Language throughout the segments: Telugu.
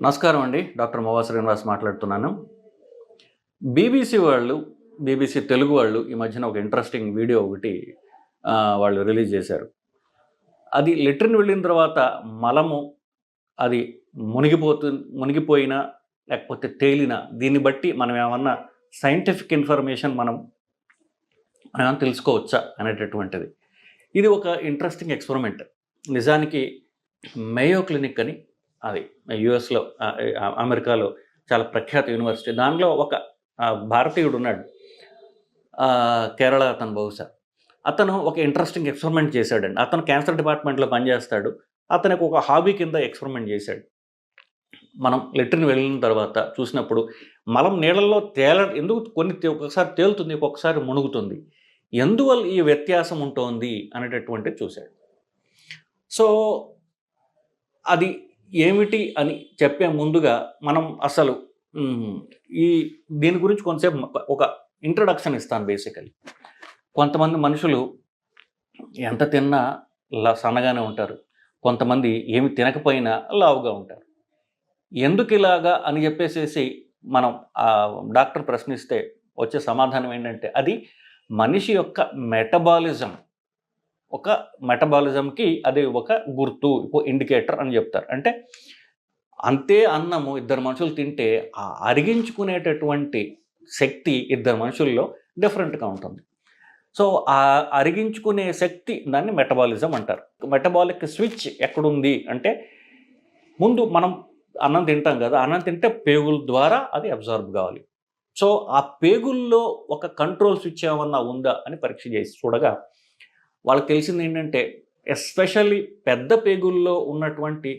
నమస్కారం అండి. డాక్టర్ మోవా శ్రీనివాస్ మాట్లాడుతున్నాను. బీబీసీ తెలుగు వాళ్ళు ఈ మధ్యన ఒక ఇంట్రెస్టింగ్ వీడియో ఒకటి వాళ్ళు రిలీజ్ చేశారు. అది లెట్రిన్ వెళ్ళిన తర్వాత మలము అది మునిగిపోయినా లేకపోతే తేలినా దీన్ని బట్టి మనం ఏమన్నా సైంటిఫిక్ ఇన్ఫర్మేషన్ మనం ఏమన్నా తెలుసుకోవచ్చా అనేటటువంటిది. ఇది ఒక ఇంట్రెస్టింగ్ ఎక్స్పెరిమెంట్. నిజానికి మేయో క్లినిక్ అని అది యుఎస్లో అమెరికాలో చాలా ప్రఖ్యాత యూనివర్సిటీ. దానిలో ఒక భారతీయుడు ఉన్నాడు, కేరళ అతను బహుశా. అతను ఒక ఇంట్రెస్టింగ్ ఎక్స్పెరిమెంట్ చేశాడండి. అతను క్యాన్సర్ డిపార్ట్మెంట్లో పనిచేస్తాడు. అతనికి ఒక హాబీ కింద ఎక్స్పెరిమెంట్ చేశాడు. మనం లెట్రిన్ వెళ్ళిన తర్వాత చూసినప్పుడు మలం నీళ్ళల్లో ఎందుకు ఒక్కొక్కసారి తేలుతుంది, ఒక్కొక్కసారి మునుగుతుంది, ఎందువల్ల ఈ వ్యత్యాసం ఉంటుంది అనేటటువంటిది చూశాడు. సో అది ఏమిటి అని చెప్పే ముందుగా మనం అసలు దీని గురించి కొంతసేపు ఒక ఇంట్రడక్షన్ ఇస్తాను. బేసికలీ కొంతమంది మనుషులు ఎంత తిన్నా సన్నగానే ఉంటారు, కొంతమంది ఏమి తినకపోయినా లావుగా ఉంటారు. ఎందుకు ఇలాగా అని చెప్పేసి మనం డాక్టర్ ప్రశ్నిస్తే వచ్చే సమాధానం ఏంటంటే అది మనిషి యొక్క మెటబాలిజంకి అది ఒక గుర్తు, ఇండికేటర్ అని చెప్తారు. అంటే అంతే అన్నము ఇద్దరు మనుషులు తింటే ఆ అరిగించుకునేటటువంటి శక్తి ఇద్దరు మనుషుల్లో డిఫరెంట్గా ఉంటుంది. సో ఆ అరిగించుకునే శక్తి దాన్ని మెటబాలిజం అంటారు. మెటబాలిక్ స్విచ్ ఎక్కడుంది అంటే ముందు మనం అన్నం తింటాం కదా, అన్నం తింటే పేగుల ద్వారా అది అబ్జార్బ్ కావాలి. సో ఆ పేగుల్లో ఒక కంట్రోల్ స్విచ్ ఏమన్నా ఉందా అని పరీక్ష చేసి చూడగా వాళ్ళకి తెలిసింది ఏంటంటే ఎస్పెషల్లీ పెద్ద పేగుల్లో ఉన్నటువంటి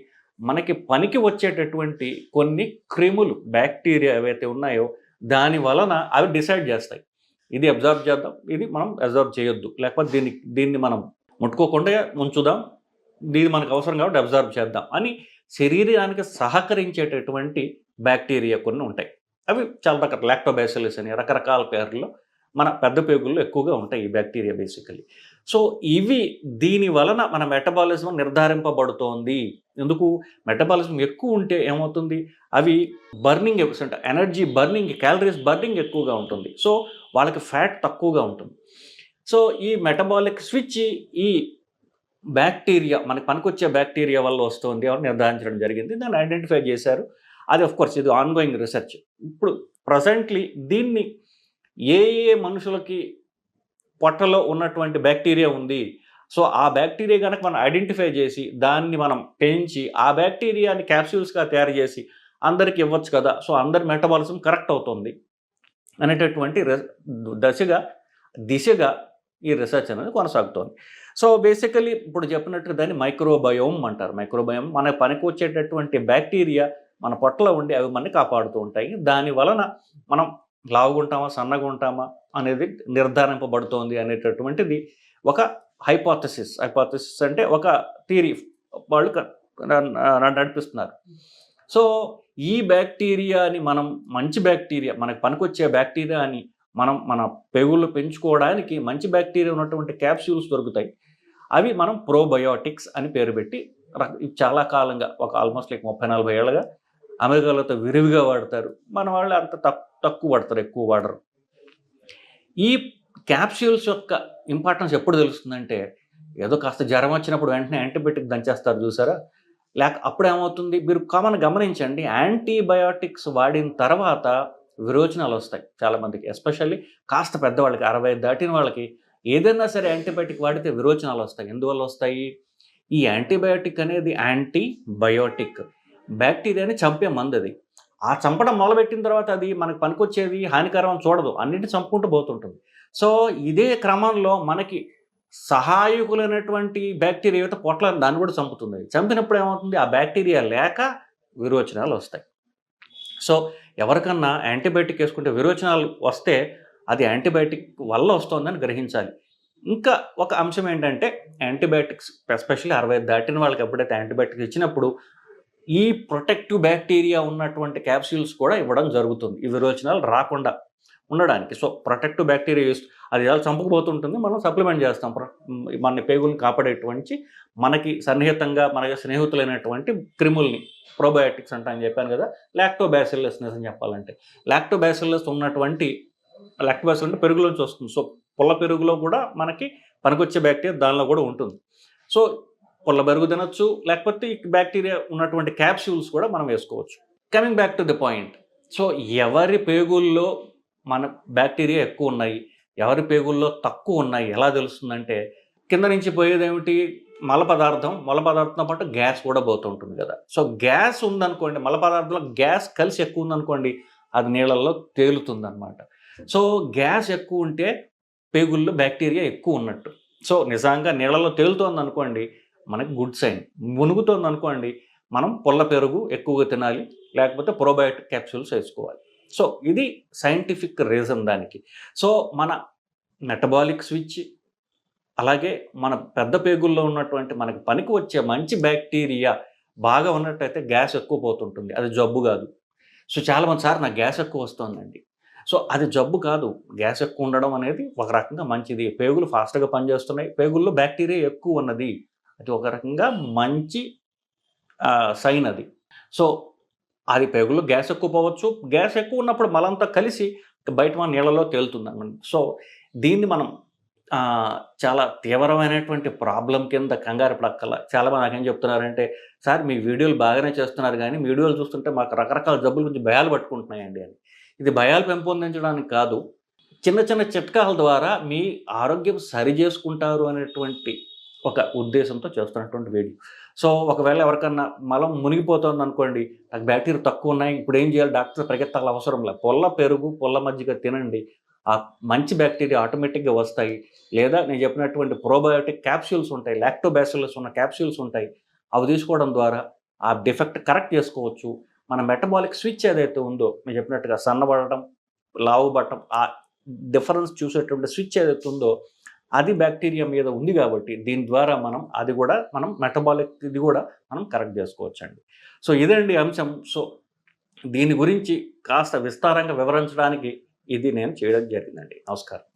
మనకి పనికి వచ్చేటటువంటి కొన్ని క్రిములు, బ్యాక్టీరియా ఏవైతే ఉన్నాయో దాని వలన అవి డిసైడ్ చేస్తాయి, ఇది అబ్జర్వ్ చేద్దాం, ఇది మనం అబ్జర్వ్ చేయొద్దు, లేకపోతే దీన్ని మనం ముట్టుకోకుండా ఉంచుదాం, దీన్ని మనకు అవసరం కాబట్టి అబ్జర్వ్ చేద్దాం అని శరీరానికి సహకరించేటటువంటి బ్యాక్టీరియా కొన్ని ఉంటాయి. అవి చాలా రకాల లాక్టోబాసిల్లస్ అని రకరకాల పేర్లలో మన పెద్ద పేగుల్లో ఎక్కువగా ఉంటాయి ఈ బ్యాక్టీరియా బేసికలీ. సో ఇవి దీని వలన మన మెటబాలిజం నిర్ధారింపబడుతోంది. ఎందుకు మెటబాలిజం ఎక్కువ ఉంటే ఏమవుతుంది, అవి burning energy burning, calories burning ఎక్కువగా ఉంటుంది. సో వాళ్ళకి ఫ్యాట్ తక్కువగా ఉంటుంది. సో ఈ మెటబాలిక్ స్విచ్ ఈ బ్యాక్టీరియా మనకి పనికొచ్చే బ్యాక్టీరియా వల్ల వస్తుంది అని నిర్ధారించడం జరిగింది. దాన్ని ఐడెంటిఫై చేశారు. అది ఆఫ్కోర్స్ ఇది ఆన్గోయింగ్ రీసెర్చ్. ఇప్పుడు ప్రజెంట్లీ దీన్ని ఏ మనుషులకి పొట్టలో ఉన్నటువంటి బ్యాక్టీరియా ఉంది, సో ఆ బ్యాక్టీరియా కనుక మనం ఐడెంటిఫై చేసి దాన్ని మనం పెంచి ఆ బ్యాక్టీరియాని క్యాప్సూల్స్గా తయారు చేసి అందరికి ఇవ్వచ్చు కదా, సో అందరి మెటబాలిజం కరెక్ట్ అవుతుంది అనేటటువంటి దిశగా ఈ రీసెర్చ్ అనేది కొనసాగుతోంది. సో బేసికలీ ఇప్పుడు చెప్పినట్టు దాన్ని మైక్రోబయోమ్ అంటారు. మైక్రోబయోమ్ మన పనికి వచ్చేటటువంటి బ్యాక్టీరియా మన పొట్టలో ఉండి అవి మనని కాపాడుతూ ఉంటాయి. దాని వలన మనం లావుగా ఉంటామా సన్నగా ఉంటామా అనేది నిర్ధారింపబడుతోంది అనేటటువంటిది ఒక హైపోథసిస్ అంటే ఒక థియరీ వాళ్ళు నడిపిస్తున్నారు. సో ఈ బ్యాక్టీరియాని మనం మంచి బ్యాక్టీరియా, మనకు పనికొచ్చే బ్యాక్టీరియాని మనం మన పెగుళ్ళు పెంచుకోవడానికి మంచి బ్యాక్టీరియా ఉన్నటువంటి క్యాప్సూల్స్ దొరుకుతాయి. అవి మనం ప్రోబయోటిక్స్ అని పేరు పెట్టి చాలా కాలంగా ఒక ఆల్మోస్ట్ 30-40 ఏళ్ళగా అమెరికాలో విరివిగా వాడతారు. మన వాళ్ళు అంత తక్కువ వాడతారు, ఎక్కువ వాడరు. ఈ క్యాప్సూల్స్ యొక్క ఇంపార్టెన్స్ ఎప్పుడు తెలుస్తుందంటే ఏదో కాస్త జ్వరం వచ్చినప్పుడు వెంటనే యాంటీబయాటిక్ దంచేస్తారు చూసారా, అప్పుడు ఏమవుతుంది మీరు కామన్ గమనించండి, యాంటీబయాటిక్స్ వాడిన తర్వాత విరోచనాలు వస్తాయి చాలామందికి. ఎస్పెషల్లీ కాస్త పెద్దవాళ్ళకి 60 దాటిన వాళ్ళకి ఏదైనా సరే యాంటీబయాటిక్ వాడితే విరోచనాలు వస్తాయి. ఎందువల్ల వస్తాయి? ఈ యాంటీబయాటిక్ అనేది యాంటీబయోటిక్, బ్యాక్టీరియాని చంపే మందు. అది ఆ చంపడం మొదలుపెట్టిన తర్వాత అది మనకు పనికొచ్చేది హానికరం చూడదు, అన్నింటిని చంపుకుంటూ పోతుంటుంది. సో ఇదే క్రమంలో మనకి సహాయకులైనటువంటి బ్యాక్టీరియా ఏవైతే పొట్ల దాన్ని కూడా చంపుతుంది. చంపినప్పుడు ఏమవుతుంది, ఆ బ్యాక్టీరియా లేక విరోచనాలు వస్తాయి. సో ఎవరికన్నా యాంటీబయాటిక్ వేసుకుంటే విరోచనాలు వస్తే అది యాంటీబయాటిక్ వల్ల వస్తుందని గ్రహించాలి. ఇంకా ఒక అంశం ఏంటంటే యాంటీబయాటిక్స్ ఎస్పెషల్లీ 60 దాటిన వాళ్ళకి ఎప్పుడైతే యాంటీబయాటిక్స్ ఇచ్చినప్పుడు ఈ ప్రొటెక్టివ్ బ్యాక్టీరియా ఉన్నటువంటి క్యాప్సూల్స్ కూడా ఇవ్వడం జరుగుతుంది ఈ విరోచనాలు రాకుండా ఉండడానికి. సో ప్రొటెక్టివ్ బ్యాక్టీరియా అది ఎలా చంపకపోతుంటుంది, మనం సప్లిమెంట్ చేస్తాం మన పేగుల్ని కాపాడేటువంటి మనకి సన్నిహితంగా మనకి స్నేహితులైనటువంటి క్రిముల్ని, ప్రోబయోటిక్స్ అంటే అని చెప్పాను కదా, లాక్టోబాసిల్లస్నెస్ అని చెప్పాలంటే. లాక్టోబాసిల్లస్ ఉన్నటువంటి, లాక్టోబాసిల్లస్ అంటే పెరుగులోంచి వస్తుంది. సో పుల్ల పెరుగులో కూడా మనకి పనికొచ్చే బ్యాక్టీరియా దానిలో కూడా ఉంటుంది. సో పుల్ల పెరుగు తినొచ్చు, లేకపోతే ఈ బ్యాక్టీరియా ఉన్నటువంటి క్యాప్సూల్స్ కూడా మనం వేసుకోవచ్చు. Coming back to the point. So ఎవరి పేగుల్లో మన బ్యాక్టీరియా ఎక్కువ ఉన్నాయి, ఎవరి పేగుల్లో తక్కువ ఉన్నాయి ఎలా తెలుస్తుందంటే, కింద నుంచి పోయేదేమిటి, మల పదార్థంతో పాటు గ్యాస్ కూడా పోతుంటుంది కదా. సో గ్యాస్ ఉందనుకోండి, మల పదార్థంలో గ్యాస్ కలిసి ఎక్కువ ఉందనుకోండి, అది నీళ్ళల్లో తేలుతుందన్నమాట. సో గ్యాస్ ఎక్కువ ఉంటే పేగుల్లో బ్యాక్టీరియా ఎక్కువ ఉన్నట్టు. సో నిజంగా నీళ్ళలో తేలుతోంది అనుకోండి, మనకి గుడ్ సైన్. మునుగుతోంది అనుకోండి, మనం పుల్ల పెరుగు ఎక్కువగా తినాలి, లేకపోతే ప్రోబయోటిక్ క్యాప్సూల్స్ వేసుకోవాలి. సో ఇది సైంటిఫిక్ రీజన్ దానికి. సో మన మెటబాలిక్ స్విచ్, అలాగే మన పెద్ద పేగుల్లో ఉన్నటువంటి మనకి పనికి వచ్చే మంచి బ్యాక్టీరియా బాగా ఉన్నట్టయితే గ్యాస్ ఎక్కువ పోతుంటుంది. అది జబ్బు కాదు. సో చాలామంది, సార్ నాకు గ్యాస్ ఎక్కువ వస్తుందండి. సో అది జబ్బు కాదు. గ్యాస్ ఎక్కువ ఉండడం అనేది ఒక రకంగా మంచిది. పేగులు ఫాస్ట్గా పనిచేస్తున్నాయి, పేగుల్లో బ్యాక్టీరియా ఎక్కువ ఉన్నది, అది ఒక రకంగా మంచి సైన్ అది. సో అది పేగుల్లో గ్యాస్ ఎక్కువ పోవచ్చు. గ్యాస్ ఎక్కువ ఉన్నప్పుడు మలంతా కలిసి బయట మన నీళ్ళలో తేలుతుందన్నమాట. సో దీన్ని మనం చాలా తీవ్రమైనటువంటి ప్రాబ్లం కింద కంగారు పడక్కల. చాలామంది నాకేం చెప్తున్నారంటే, సార్ మీ వీడియోలు బాగానే చేస్తున్నారు కానీ వీడియోలు చూస్తుంటే మాకు రకరకాల జబ్బుల గురించి భయాలు పట్టుకుంటున్నాయండి అని. ఇది భయాలు పెంపొందించడానికి కాదు, చిన్న చిన్న చిట్కాల ద్వారా మీ ఆరోగ్యం సరి చేసుకుంటారు అనేటువంటి ఒక ఉద్దేశంతో చేస్తున్నటువంటి వీడియో. సో ఒకవేళ ఎవరికన్నా మలం మునిగిపోతుంది అనుకోండి, నాకు బ్యాక్టీరియా తక్కువ ఉన్నాయి, ఇప్పుడు ఏం చేయాలి, డాక్టర్ పరిగెత్తాల అవసరం లేదు. పుల్ల పెరుగు, పుల్ల మజ్జిగ తినండి, ఆ మంచి బ్యాక్టీరియా ఆటోమేటిక్గా వస్తాయి. లేదా నేను చెప్పినటువంటి ప్రోబయోటిక్ క్యాప్సూల్స్ ఉంటాయి, లాక్టోబాసిల్లస్ ఉన్న క్యాప్సూల్స్ ఉంటాయి, అవి తీసుకోవడం ద్వారా ఆ డిఫెక్ట్ కరెక్ట్ చేసుకోవచ్చు. మన మెటబాలిక్ స్విచ్ ఏదైతే ఉందో, మీరు చెప్పినట్టుగా సన్నబడటం, లావు పడటం, ఆ డిఫరెన్స్ చూసేటువంటి స్విచ్ ఏదైతే ఉందో అది బ్యాక్టీరియా మీద ఉంది కాబట్టి దీని ద్వారా మనం మెటబాలిక్ ఇది కూడా మనం కరెక్ట్ చేసుకోవచ్చండి. సో ఇదండి అంశం. సో దీని గురించి కాస్త విస్తారంగా వివరించడానికి ఇది నేను చేయడం జరిగిందండి. నమస్కారం.